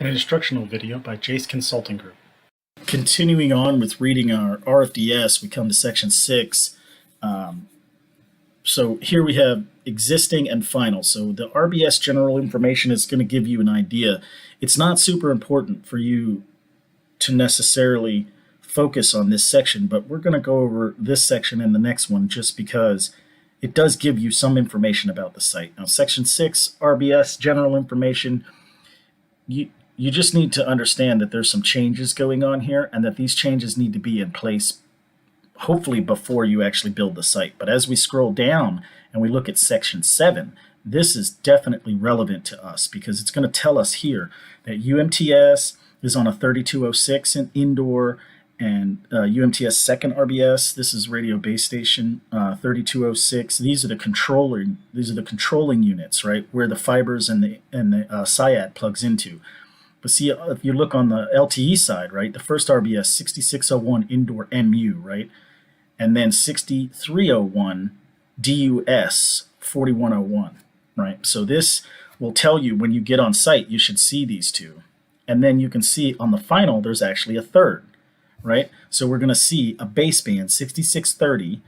An instructional video by Jace Consulting Group. Continuing on with reading our Rfds, we come to section 6. So here we have existing and final. So the RBS general information is going to give you an idea. It's not super important for you to necessarily focus on this section, but we're going to go over this section and the next one just because it does give you some information about the site. Now, section 6, RBS general information, you just need to understand that there's some changes going on here and that these changes need to be in place hopefully before you actually build the site. But as we scroll down and we look at section 7, this is definitely relevant to us because it's going to tell us here that UMTS is on a 3206 in indoor, and UMTS second RBS, this is radio base station 3206. These are the controlling units, right, where the fibers and the SIAD plugs into. But see, if you look on the LTE side, right, the first RBS 6601 indoor MU, right, and then 6301 DUS 4101, right. So this will tell you when you get on site, you should see these two, and then you can see on the final there's actually a third. Right, so we're going to see a baseband 6630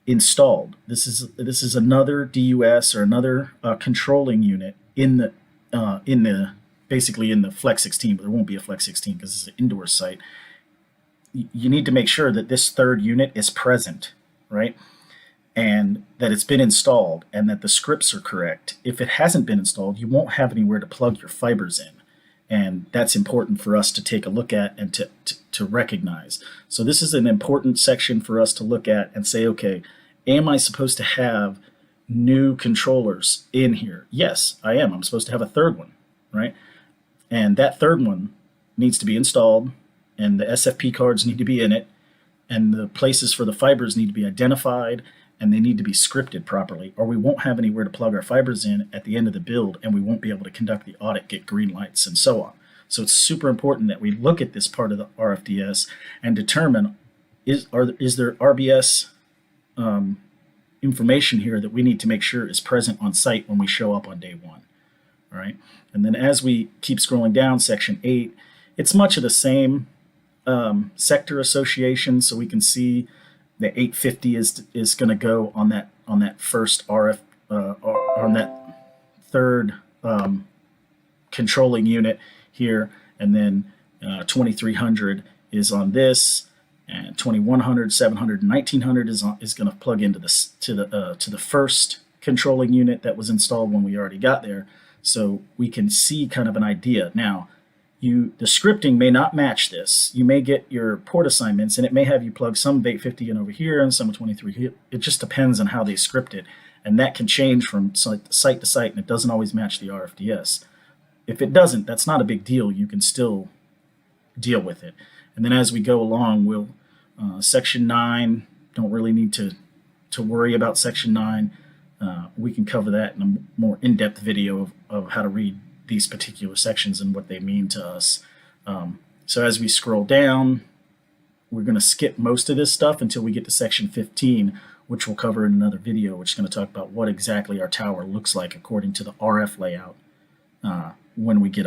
installed. This is another DUS or another controlling unit in the basically in the Flex 16, but there won't be a Flex 16 because it's an indoor site. You need to make sure that this third unit is present, right, and that it's been installed and that the scripts are correct. If it hasn't been installed, you won't have anywhere to plug your fibers in. And that's important for us to take a look at and to recognize. So this is an important section for us to look at and say, okay, am I supposed to have new controllers in here? Yes, I am. I'm supposed to have a third one, right? And that third one needs to be installed, and the SFP cards need to be in it, and the places for the fibers need to be identified, and they need to be scripted properly, or we won't have anywhere to plug our fibers in at the end of the build, and we won't be able to conduct the audit, get green lights, and so on. So it's super important that we look at this part of the RFDS and determine, is there RBS information here that we need to make sure is present on site when we show up on day one. All right, and then as we keep scrolling down, section 8, it's much of the same sector association, so we can see the 850 is going to go on that first RF on that third controlling unit here, and then 2300 is on this, and 2100, 700, and 1900 is going to plug into this to the first controlling unit that was installed when we already got there, so we can see kind of an idea. Now, the scripting may not match this. You may get your port assignments, and it may have you plug some of 850 in over here and some of 23 here. It just depends on how they script it, and that can change from site to site, and it doesn't always match the RFDS. If it doesn't, that's not a big deal. You can still deal with it. And then as we go along, we'll section 9, don't really need to worry about section 9. We can cover that in a more in-depth video of how to read these particular sections and what they mean to us. So as we scroll down, we're going to skip most of this stuff until we get to section 15, which we'll cover in another video, which is going to talk about what exactly our tower looks like according to the RF layout when we get